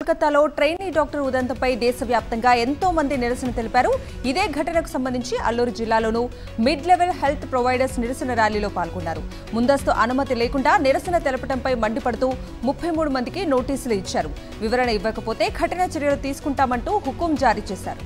కోల్కతాలో trainee doctor ఉదంతంపై దేశవ్యాప్తంగా ఎంతో మంది నిరసన తెలిపారు. ఇదే ఘటనకు సంబంధించి అల్లూరు జిల్లాలోనూ మిడ్ లెవెల్ హెల్త్ ప్రొవైడర్స్ నిరసన ర్యాలీలో పాల్గొన్నారు. ముందస్తు అనుమతి లేకుండా నిరసన తెలపడంపై మండిపడుతూ 33 మందికి నోటీసులు ఇచ్చారు. వివరణ ఇవ్వకపోతే కఠిన చర్యలు తీసుకుంటామంటూ హుకుం జారీ చేశారు.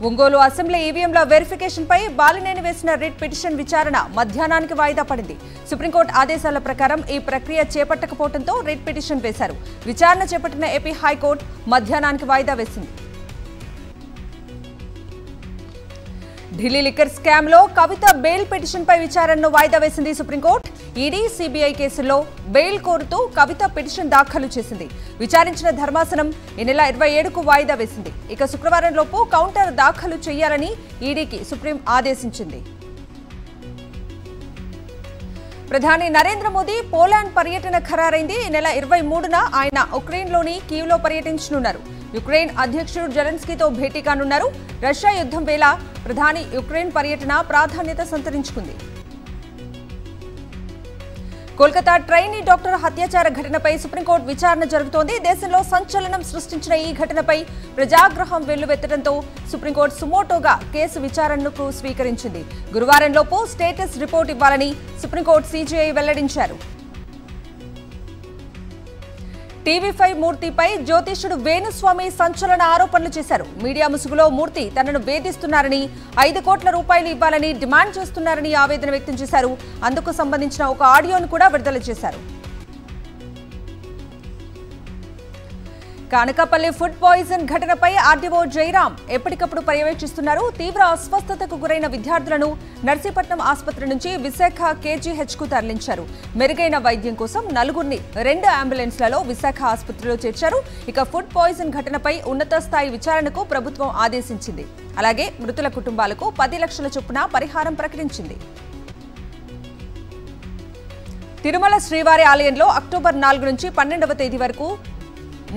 ఒంగోలు అసెంబ్లీ ఈవీఎంల వెరిఫికేషన్ పై బాలినేని వేసిన రిట్ పిటిషన్ విచారణ మధ్యాహ్నానికి వాయిదా పడింది. సుప్రీంకోర్టు ఆదేశాల ప్రకారం ఈ ప్రక్రియ చేపట్టకపోవడంతో రిట్ పిటిషన్ వేశారు. విచారణ చేపట్టిన ఏపీ హైకోర్టు మధ్యాహ్నానికి వాయిదా వేసింది. ఢిల్లీ లిక్కర్ స్కామ్ లో కవిత బెయిల్ పిటిషన్ పై విచారణను వాయిదా వేసింది సుప్రీంకోర్టు. ఈడీ, సిబిఐ కేసుల్లో బెయిల్ కోరుతూ కవిత పిటిషన్ దాఖలు చేసింది. విచారించిన ధర్మాసనం ఈ నెల 27కు వాయిదా వేసింది. ఇక శుక్రవారం లోపు కౌంటర్ దాఖలు చేయాలని ఈడీకి సుప్రీం ఆదేశించింది. ప్రధాని నరేంద్ర మోదీ పోలాండ్ పర్యటన ఖరారైంది. ఈ నెల 23న ఆయన ఉక్రెయిన్లోని కీవ్లో పర్యటించనున్నారు. యుక్రెయిన్ అధ్యక్షుడు జెలెన్స్కీతో భేటీ కానున్నారు. రష్యా యుద్ధం వేళ ప్రధాని యుక్రెయిన్ పర్యటన ప్రాధాన్యత సంతరించుకుంది. కోల్కతా ట్రైనీ డాక్టర్ హత్యాచార ఘటనపై సుప్రీంకోర్టు విచారణ జరుగుతోంది. దేశంలో సంచలనం సృష్టించిన ఈ ఘటనపై ప్రజాగ్రహం వెల్లువెత్తడంతో సుప్రీంకోర్టు సుమోటోగా కేసు విచారణకు స్వీకరించింది. గురువారంలోపు స్టేటస్ రిపోర్ట్ ఇవ్వాలని సుప్రీంకోర్టు సీజీఐ వెల్లడించారు. టీవీ5 మూర్తిపై జ్యోతిష్యుడు వేణుస్వామి సంచలన ఆరోపణలు చేశారు. మీడియా ముసుగులో మూర్తి తనను వేధిస్తున్నారని, 5 కోట్ల రూపాయలు ఇవ్వాలని డిమాండ్ చేస్తున్నారని ఆవేదన వ్యక్తం చేశారు. అందుకు సంబంధించిన ఒక ఆడియోను కూడా విడుదల చేశారు. కానకాపల్లి ఫుడ్ పాయిజన్ ఘటనపై ఆర్డీఓ జయరాం ఎప్పటికప్పుడు పర్యవేక్షిస్తున్నారు. తీవ్ర అస్వస్థతకు గురైన విద్యార్థులను నర్సీపట్నం ఆసుపత్రి నుంచి విశాఖ కేజీహెచ్కు తరలించారు. మెరుగైన వైద్యం కోసం నలుగురిని 2 అంబులెన్స్లలో విశాఖ ఆసుపత్రిలో చేర్చారు. ఇక ఫుడ్ పాయిజన్ ఘటనపై ఉన్నత స్థాయి విచారణకు ప్రభుత్వం ఆదేశించింది. అలాగే మృతుల కుటుంబాలకు 10 లక్షల చొప్పున పరిహారం ప్రకటించింది. తిరుమల శ్రీవారి ఆలయంలో అక్టోబర్ 4 నుంచి 12వ తేదీ వరకు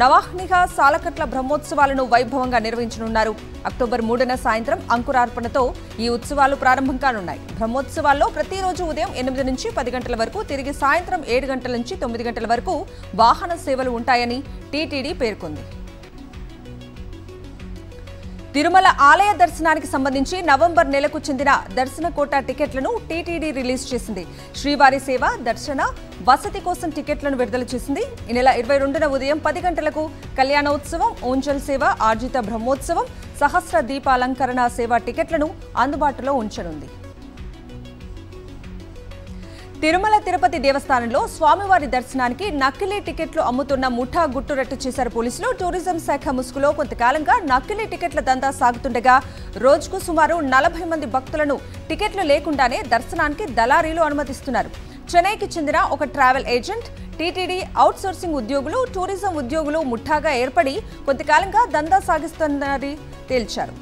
నవాహ్నిక సాలకట్ల బ్రహ్మోత్సవాలను వైభవంగా నిర్వహించనున్నారు. అక్టోబర్ 3న సాయంత్రం అంకురార్పణతో ఈ ఉత్సవాలు ప్రారంభం కానున్నాయి. బ్రహ్మోత్సవాల్లో ప్రతిరోజు ఉదయం 8 నుంచి 10 గంటల వరకు, తిరిగి సాయంత్రం 7 గంటల నుంచి 9 గంటల వరకు వాహన సేవలు ఉంటాయని టీటీడీ పేర్కొంది. తిరుమల ఆలయ దర్శనానికి సంబంధించి నవంబర్ నెలకు చెందిన దర్శన కోటా టికెట్లను టీటీడీ రిలీజ్ చేసింది. శ్రీవారి సేవ, దర్శన, వసతి కోసం టికెట్లను విడుదల చేసింది. ఈ నెల 22న ఉదయం 10 గంటలకు కళ్యాణోత్సవం, ఓంజల్ సేవ, ఆర్జిత బ్రహ్మోత్సవం, సహస్ర దీపాలంకరణ సేవ టికెట్లను అందుబాటులో ఉంచనుంది. తిరుమల తిరుపతి దేవస్థానంలో స్వామివారి దర్శనానికి నకిలీ టికెట్లు అమ్ముతున్న ముఠా గుట్టురట్టు చేశారు పోలీసులు. టూరిజం శాఖ ముసుగులో కొంతకాలంగా నకిలీ టికెట్ల దందా సాగుతుండగా రోజుకు సుమారు 40 మంది భక్తులను టికెట్లు లేకుండానే దర్శనానికి దళారీలు అనుమతిస్తున్నారు. చెన్నైకి చెందిన ఒక ట్రావెల్ ఏజెంట్, టీటీడీ అవుట్సోర్సింగ్ ఉద్యోగులు, టూరిజం ఉద్యోగులు ముఠాగా ఏర్పడి కొంతకాలంగా దందా సాగిస్తున్నారని తేల్చారు.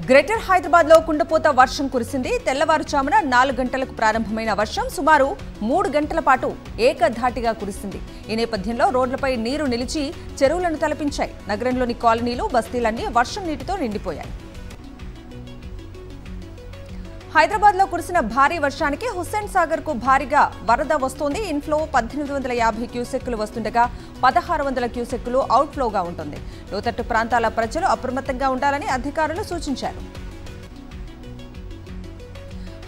గ్రేటర్ హైదరాబాద్ లో కుండపోత వర్షం కురిసింది. తెల్లవారుజామున 4 గంటలకు ప్రారంభమైన వర్షం సుమారు 3 గంటల పాటు ఏకధాటిగా కురిసింది. ఈ నేపథ్యంలో రోడ్లపై నీరు నిలిచి చెరువులను తలపించాయి. నగరంలోని కాలనీలు, బస్తీలన్నీ వర్షం నీటితో నిండిపోయాయి. హైదరాబాద్ లో కురిసిన భారీ వర్షానికి హుస్సేన్ సాగర్ కు భారీగా వరద వస్తోంది. ఇన్ఫ్లో 1850 క్యూసెక్కులు వస్తుండగా 1600 క్యూసెక్కులు అవుట్ఫ్లోగా ఉంటుంది. లోతట్టు ప్రాంతాల ప్రజలు అప్రమత్తంగా ఉండాలని అధికారులు సూచించారు.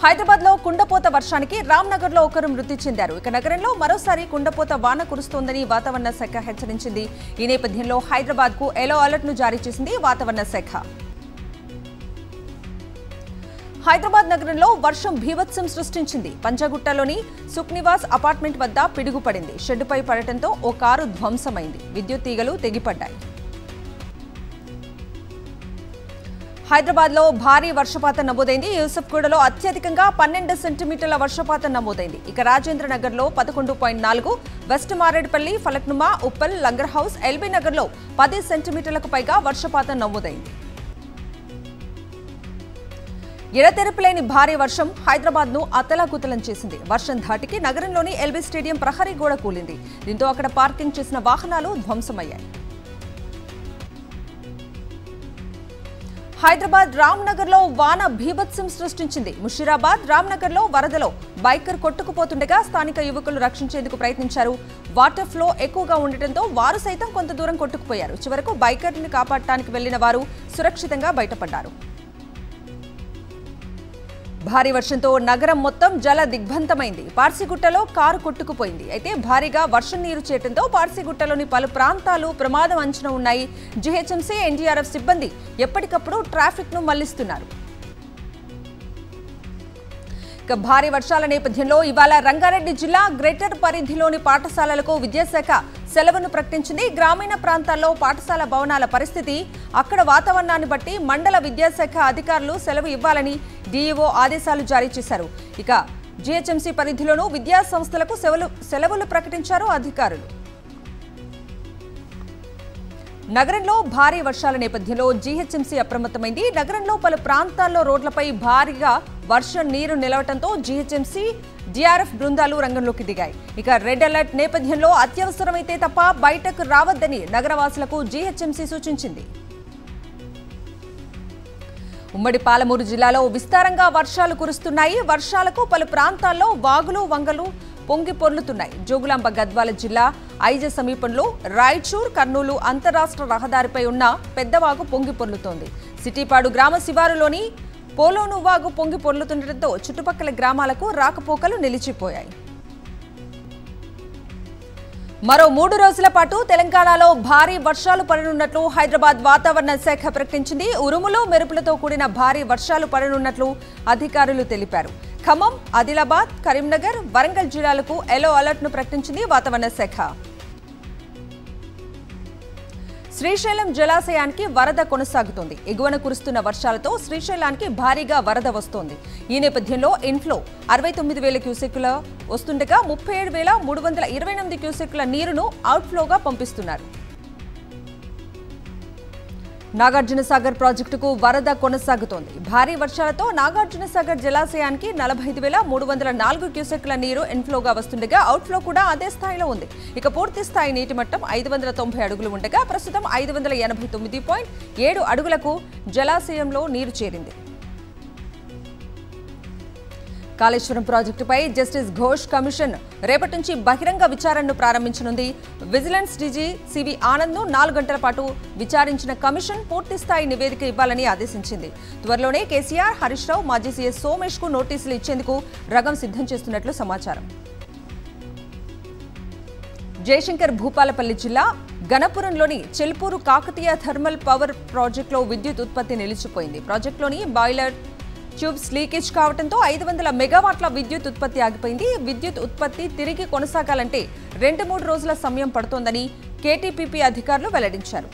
హైదరాబాద్ లో కుండపోత వర్షానికి రామ్నగర్ లో ఒకరు మృతి చెందారు. ఇక నగరంలో మరోసారి కుండపోత వాన కురుస్తోందని వాతావరణ శాఖ హెచ్చరించింది. ఈ నేపథ్యంలో హైదరాబాద్ కు ఎల్లో అలర్ట్ ను జారీ చేసింది వాతావరణ శాఖ. హైదరాబాద్ నగరంలో వర్షం భీభత్సం సృష్టించింది. పంజాగుట్టలోని సుఖ్నివాస్ అపార్ట్మెంట్ వద్ద పిడుగుపడింది. షెడ్డుపై పడటంతో ఓ కారు ధ్వంసమైంది. విద్యుత్ తీగలు తెగిపడ్డాయి. హైదరాబాద్ లో భారీ వర్షపాతం నమోదైంది. యూసఫ్గూడలో అత్యధికంగా 12 సెంటీమీటర్ల వర్షపాతం నమోదైంది. ఇక రాజేంద్ర నగర్ లో 11.4, వెస్ట్ మారేడుపల్లి, ఫలక్నుమా, ఉప్పల్, లంగర్ హౌస్, ఎల్బీ నగర్ లో 10 సెంటీమీటర్లకు పైగా వర్షపాతం నమోదైంది. ఎడతెరపులేని భారీ వర్షం హైదరాబాద్ ను అతలాకుతలం చేసింది. వర్షం ధాటికి నగరంలోని ఎల్బీ స్టేడియం ప్రహరీ గోడ కూలింది. దీంతో అక్కడ పార్కింగ్ చేసిన వాహనాలు ధ్వంసమయ్యాయి. హైదరాబాద్ రామ్నగర్ లో వాన బీభత్సం సృష్టించింది. ముషీరాబాద్ రామ్నగర్ లో వరదలో బైకర్ కొట్టుకుపోతుండగా స్థానిక యువకులు రక్షించేందుకు ప్రయత్నించారు. వాటర్ ఫ్లో ఎక్కువగా ఉండటంతో వారు సైతం కొంత దూరం కొట్టుకుపోయారు. చివరకు బైకర్ ని కాపాడటానికి వెళ్లిన వారు సురక్షితంగా బయటపడ్డారు. భారీ వర్షంతో నగరం మొత్తం జల దిగ్బంధమైంది. పార్సిగుట్టలో కారు కొట్టుకుపోయింది. అయితే భారీగా వర్షం నీరు చేరడంతో పార్సిగుట్టలోని పలు ప్రాంతాలు ప్రమాదం అంచున ఉన్నాయి. జీహెచ్ఎంసీ ఎన్డీఆర్ఎఫ్ సిబ్బంది ఎప్పటికప్పుడు ట్రాఫిక్ ను మళ్లిస్తున్నారు. భారీ వర్షాల నేపథ్యంలో ఇవాళ రంగారెడ్డి జిల్లా గ్రేటర్ పరిధిలోని పాఠశాలలకు విద్యాశాఖ సెలవును ప్రకటించింది. గ్రామీణ ప్రాంతాల్లో పాఠశాల భవనాల పరిస్థితి, అక్కడ వాతావరణాన్ని బట్టి మండల విద్యాశాఖ అధికారులు సెలవు ఇవ్వాలని డీఈఓ ఆదేశాలు జారీ చేశారు. ఇక జీహెచ్ఎంసీ పరిధిలోనూ విద్యా సంస్థలకు సెలవులు ప్రకటించారు అధికారులు. నగరంలో భారీ వర్షాల నేపథ్యంలో జీహెచ్ఎంసీ అప్రమత్తమైంది. నగరంలో పలు ప్రాంతాల్లో రోడ్లపై భారీగా వర్షం నీరు నిలవడంతో జీహెచ్ఎంసీ డీఆర్ఎఫ్ బృందాలు రంగంలోకి దిగాయి. ఇక రెడ్ అలర్ట్ నేపథ్యంలో అత్యవసరమైతే తప్ప బయటకు రావద్దని నగరవాసులకు జీహెచ్ఎంసీ సూచించింది. ఉమ్మడి పాలమూరు జిల్లాలో విస్తారంగా వర్షాలు కురుస్తున్నాయి. వర్షాలకు పలు ప్రాంతాల్లో వాగులు వంగలు పొంగి పొర్లుతున్నాయి. జోగులాంబ గద్వాల జిల్లా ఐజ సమీపంలో రాయచూర్ కర్నూలు అంతరాష్ట్ర రహదారిపై ఉన్న పెద్దవాగు పొంగి పొర్లుతోంది. సిటీపాడు గ్రామ శివారులోని పోలోను వాగు పొంగి పొర్లుతుండటంతో చుట్టుపక్కల గ్రామాలకు రాకపోకలు నిలిచిపోయాయి. మరో 3 రోజుల పాటు తెలంగాణలో భారీ వర్షాలు పడనున్నట్లు హైదరాబాద్ వాతావరణ శాఖ ప్రకటించింది. ఉరుములు మెరుపులతో కూడిన భారీ వర్షాలు పడనున్నట్లు అధికారులు తెలిపారు. ఖమ్మం, ఆదిలాబాద్, కరీంనగర్, వరంగల్ జిల్లాలకు ఎల్లో అలర్ట్ ను ప్రకటించింది వాతావరణ శాఖ. శ్రీశైలం జలాశయానికి వరద కొనసాగుతోంది. ఎగువన కురుస్తున్న వర్షాలతో శ్రీశైలానికి భారీగా వరద వస్తోంది. ఈ నేపథ్యంలో ఇన్ఫ్లో 69,000 క్యూసెక్కుల వస్తుండగా 37,328 క్యూసెక్కుల నీరును అవుట్ఫ్లోగా పంపిస్తున్నారు. నాగార్జునసాగర్ ప్రాజెక్టుకు వరద కొనసాగుతోంది. భారీ వర్షాలతో నాగార్జునసాగర్ జలాశయానికి 45,304 క్యూసెక్ల నీరు ఇన్ఫ్లోగా వస్తుండగా అవుట్ఫ్లో కూడా అదే స్థాయిలో ఉంది. ఇక పూర్తి స్థాయి నీటి మట్టం 590 అడుగులు ఉండగా ప్రస్తుతం 589.7 అడుగులకు జలాశయంలో నీరు చేరింది. కాళేశ్వరం ప్రాజెక్టుపై జస్టిస్ ఘోష్ కమిషన్ రేపటి నుంచి బహిరంగ విచారణను ప్రారంభించనుంది. విజిలెన్స్ డీజీ సివి ఆనంద్ను 4 గంటల పాటు విచారించిన కమిషన్ పూర్తిస్థాయి నివేదిక ఇవ్వాలని ఆదేశించింది. త్వరలోనే కేసీఆర్, హరీష్ రావు, మాజీ సీఎస్ సోమేష్ కు నోటీసులు ఇచ్చేందుకు రంగం సిద్ధం చేస్తున్నట్లు సమాచారం. జయశంకర్ భూపాలపల్లి జిల్లా గణపురంలోని చెల్పూరు కాకతీయ థర్మల్ పవర్ ప్రాజెక్టులో విద్యుత్ ఉత్పత్తి నిలిచిపోయింది. ప్రాజెక్టులోని బాయిలర్ ట్యూబ్స్ లీకేజ్ కావడంతో 500 మెగావాట్ల విద్యుత్ ఉత్పత్తి ఆగిపోయింది. విద్యుత్ ఉత్పత్తి తిరిగి కొనసాగాలంటే 2-3 రోజుల సమయం పడుతోందని కేటీపీపీ అధికారులు వెల్లడించారు.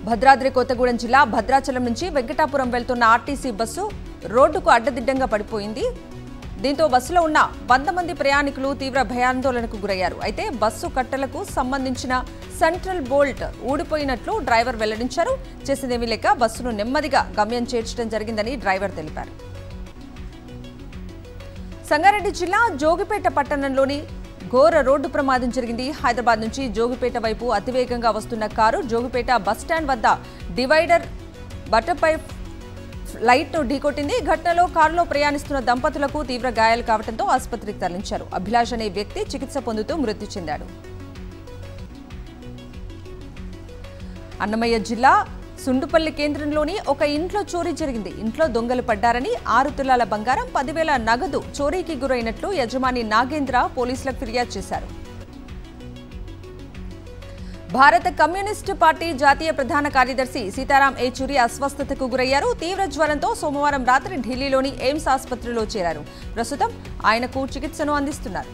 భద్రాద్రి కొత్తగూడెం జిల్లా భద్రాచలం నుంచి వెంకటాపురం వెళ్తున్న ఆర్టీసీ బస్సు రోడ్డుకు అడ్డదిడ్డంగా పడిపోయింది. దీంతో బస్సులో ఉన్న 100 మంది ప్రయాణికులు తీవ్ర భయాందోళనకు గురయ్యారు. అయితే బస్సు కట్టలకు సంబంధించిన సెంట్రల్ బోల్ట్ ఊడిపోయినట్లు డ్రైవర్ వెల్లడించారు. చేసేదేమీ లేక బస్సును నెమ్మదిగా గమ్యం చేర్చడం జరిగిందని డ్రైవర్ తెలిపారు. సంగారెడ్డి జిల్లా జోగిపేట పట్టణంలోని ఘోర రోడ్డు ప్రమాదం జరిగింది. హైదరాబాద్ నుంచి జోగిపేట వైపు అతివేగంగా వస్తున్న కారు జోగిపేట బస్టాండ్ వద్ద డివైడర్ బటర్పై లైట్ ను ఢీకొట్టింది. ఘటనలో కారులో ప్రయాణిస్తున్న దంపతులకు తీవ్ర గాయాలు కావడంతో ఆసుపత్రికి తరలించారు. అభిలాష్ అనే వ్యక్తి చికిత్స పొందుతూ మృతి చెందాడు. అన్నమయ్య జిల్లా సుండుపల్లి కేంద్రంలోని ఒక ఇంట్లో చోరీ జరిగింది. ఇంట్లో దొంగలు పడ్డారని 6 తులాల బంగారం, 10,000 నగదు చోరీకి గురైనట్లు యజమాని నాగేంద్ర పోలీసులకు ఫిర్యాదు చేశారు. భారత కమ్యూనిస్టు పార్టీ జాతీయ ప్రధాన కార్యదర్శి సీతారాం ఏచూరి అస్వస్థతకు గురయ్యారు. తీవ్ర జ్వరంతో సోమవారం రాత్రి ఢిల్లీలోని ఎయిమ్స్ ఆసుపత్రిలో చేరారు. ప్రస్తుతం ఆయనకు చికిత్సను అందిస్తున్నారు.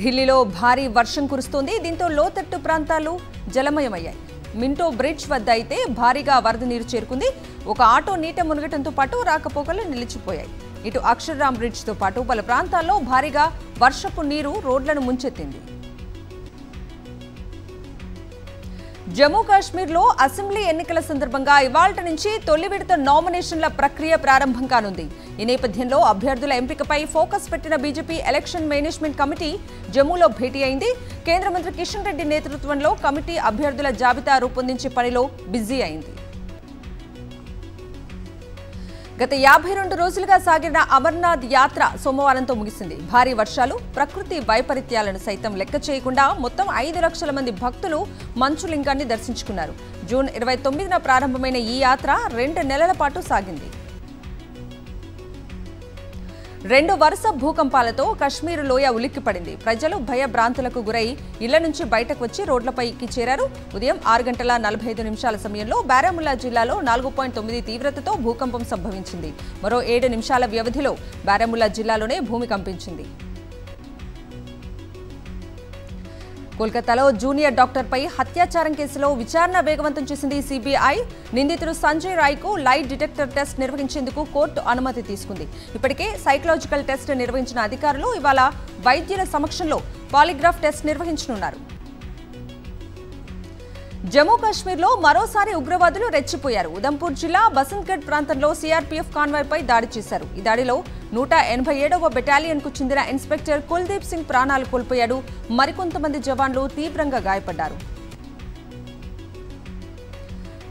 ఢిల్లీలో భారీ వర్షం కురుస్తోంది. దీంతో లోతట్టు ప్రాంతాలు జలమయమయ్యాయి. మింటో బ్రిడ్జ్ వద్ద అయితే భారీగా వరద నీరు చేరుకుంది. ఒక ఆటో నీట మునగటంతో పాటు రాకపోకలు నిలిచిపోయాయి. ఇటు అక్షర్రామ్ బ్రిడ్జ్తో పాటు పలు ప్రాంతాల్లో భారీగా వర్షపు నీరు రోడ్లను ముంచెత్తింది. జమ్మూ కాశ్మీర్లో అసెంబ్లీ ఎన్నికల సందర్భంగా ఇవాల్టి నుంచి తొలి విడత నామినేషన్ల ప్రక్రియ ప్రారంభం కానుంది. ఈ నేపథ్యంలో అభ్యర్థుల ఎంపికపై ఫోకస్ పెట్టిన బీజేపీ ఎలక్షన్ మేనేజ్మెంట్ కమిటీ జమ్మూలో భేటీ అయింది. కేంద్ర మంత్రి కిషన్ రెడ్డి నేతృత్వంలో కమిటీ అభ్యర్థుల జాబితా రూపొందించే పనిలో బిజీ అయింది. గత 52 రోజులుగా సాగిన అమర్నాథ్ యాత్ర సోమవారంతో ముగిసింది. భారీ వర్షాలు, ప్రకృతి వైపరీత్యాలను సైతం లెక్క చేయకుండా మొత్తం 5 లక్షల మంది భక్తులు మంచులింగాన్ని దర్శించుకున్నారు. జూన్ 29న ప్రారంభమైన ఈ యాత్ర 2 నెలల పాటు సాగింది. 2 వరుస భూకంపాలతో కశ్మీర్ లోయ ఉలిక్కిపడింది. ప్రజలు భయభ్రాంతులకు గురై ఇళ్ల నుంచి బయటకు వచ్చి రోడ్లపైకి చేరారు. ఉదయం 6:45 సమయంలో బారాముల్లా జిల్లాలో 4.9 తీవ్రతతో భూకంపం సంభవించింది. మరో 7 నిమిషాల వ్యవధిలో బారాముల్లా జిల్లాలోనే భూమి కంపించింది. కోల్కతాలో జూనియర్ డాక్టర్పై హత్యాచారం కేసులో విచారణ వేగవంతం చేసింది సిబిఐ. నిందితుడు సంజయ్ రాయ్కు లైట్ డిటెక్టర్ టెస్ట్ నిర్వహించేందుకు కోర్టు అనుమతి తీసుకుంది. ఇప్పటికే సైకలాజికల్ టెస్ట్ నిర్వహించిన అధికారులు ఇవాళ వైద్యుల సమక్షంలో పాలిగ్రాఫ్ టెస్ట్ నిర్వహించనున్నారు. జమ్మూ కాశ్మీర్లో మరోసారి ఉగ్రవాదులు రెచ్చిపోయారు. ఉదంపూర్ జిల్లా బసంత్గఢ్ ప్రాంతంలో సిఆర్పీఎఫ్ కాన్వాయ్పై దాడి చేశారు. ఈ దాడిలో 187వ బెటాలియన్కు చెందిన ఇన్స్పెక్టర్ కుల్దీప్ సింగ్ ప్రాణాలు కోల్పోయాడు. మరికొంతమంది జవాన్లు తీవ్రంగా గాయపడ్డారు.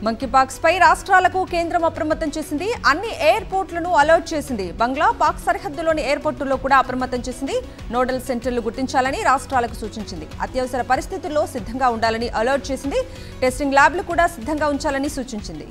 మంకీపాక్స్ పై రాష్ట్రాలకు కేంద్రం అప్రమత్తం చేసింది. అన్ని ఎయిర్పోర్ట్లను అలర్ట్ చేసింది. బంగ్లా, పాక్ సరిహద్దులోని ఎయిర్పోర్టుల్లో కూడా అప్రమత్తం చేసింది. నోడల్ సెంటర్లు గుర్తించాలని రాష్ట్రాలకు సూచించింది. అత్యవసర పరిస్థితుల్లో సిద్ధంగా ఉండాలని అలర్ట్ చేసింది. టెస్టింగ్ ల్యాబ్లు కూడా సిద్ధంగా ఉంచాలని సూచించింది.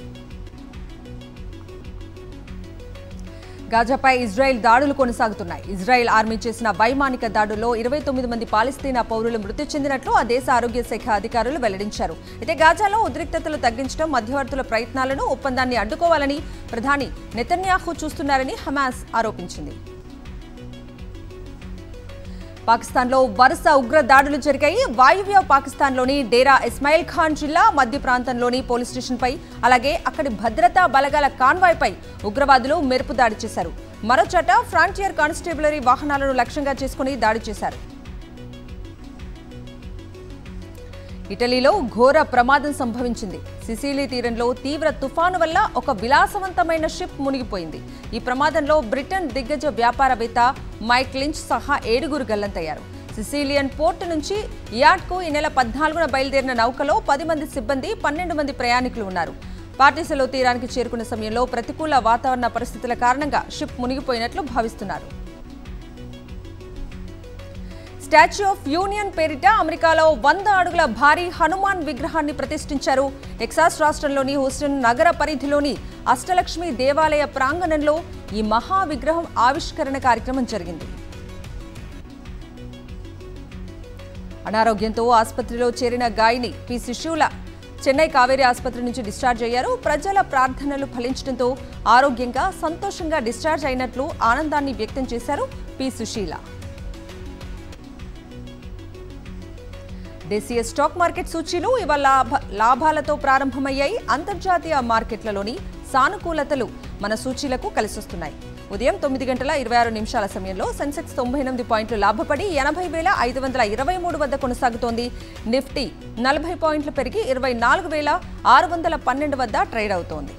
గాజాపై ఇజ్రాయెల్ దాడులు కొనసాగుతున్నాయి. ఇజ్రాయెల్ ఆర్మీ చేసిన వైమానిక దాడుల్లో 29 మంది పాలస్తీనా పౌరులు మృతి చెందినట్లు ఆ దేశ ఆరోగ్య శాఖ అధికారులు వెల్లడించారు. అయితే గాజాలో ఉద్రిక్తతలు తగ్గించడం, మధ్యవర్తుల ప్రయత్నాలను, ఒప్పందాన్ని అడ్డుకోవాలని ప్రధాని నెతన్యాహు చూస్తున్నారని హమాస్ ఆరోపించింది. పాకిస్తాన్లో వరుస ఉగ్ర దాడులు జరిగాయి. వాయువ్య పాకిస్తాన్లోని డేరా ఇస్మాయిల్ ఖాన్ జిల్లా మధ్య ప్రాంతంలోని పోలీస్ స్టేషన్పై, అలాగే అక్కడి భద్రతా బలగాల కాన్వాయ్పై ఉగ్రవాదులు మెరుపు దాడి చేశారు. మరోచోట ఫ్రాంటియర్ కానిస్టేబులరీ వాహనాలను లక్ష్యంగా చేసుకుని దాడి చేశారు. ఇటలీలో ఘోర ప్రమాదం సంభవించింది. సిసిలీ తీరంలో తీవ్ర తుఫాను వల్ల ఒక విలాసవంతమైన షిప్ మునిగిపోయింది. ఈ ప్రమాదంలో బ్రిటన్ దిగ్గజ వ్యాపారవేత్త మైక్ లించ్ సహా 7 గల్లంతయ్యారు. సిసిలియన్ పోర్టు నుంచి యార్డ్కు ఈ నెల 14న బయలుదేరిన నౌకలో 10 మంది సిబ్బంది, 12 మంది ప్రయాణికులు ఉన్నారు. పార్టిసలో తీరానికి చేరుకున్న సమయంలో ప్రతికూల వాతావరణ పరిస్థితుల కారణంగా షిప్ మునిగిపోయినట్లు భావిస్తున్నారు. స్టాచ్యూ ఆఫ్ యూనియన్ పేరిట అమెరికాలో 100 అడుగుల భారీ హనుమాన్ విగ్రహాన్ని ప్రతిష్ఠించారు. టెక్సాస్ రాష్ట్రంలోని హూస్టన్ నగర పరిధిలోని అష్టలక్ష్మి దేవాలయ ప్రాంగణంలో ఈ మహా విగ్రహం ఆవిష్కరణ కార్యక్రమం జరిగింది. అనారోగ్యంతో ఆసుపత్రిలో చేరిన గాయని పి సుశీల చెన్నై కావేరీ ఆసుపత్రి నుంచి డిశ్చార్జ్ అయ్యారు. ప్రజల ప్రార్థనలు ఫలించడంతో ఆరోగ్యంగా, సంతోషంగా డిశ్చార్జ్ అయినట్లు ఆనందాన్ని వ్యక్తం చేశారు పి సుశీల. దేశీయ స్టాక్ మార్కెట్ సూచీలు ఇవాళ లాభాలతో ప్రారంభమయ్యాయి. అంతర్జాతీయ మార్కెట్లలోని సానుకూలతలు మన సూచీలకు కలిసొస్తున్నాయి. ఉదయం 9:26 సమయంలో సెన్సెక్స్ 98 పాయింట్లు లాభపడి 80,523 వద్ద కొనసాగుతోంది. నిఫ్టీ 40 పాయింట్లు పెరిగి 24,612 వద్ద ట్రేడ్ అవుతోంది.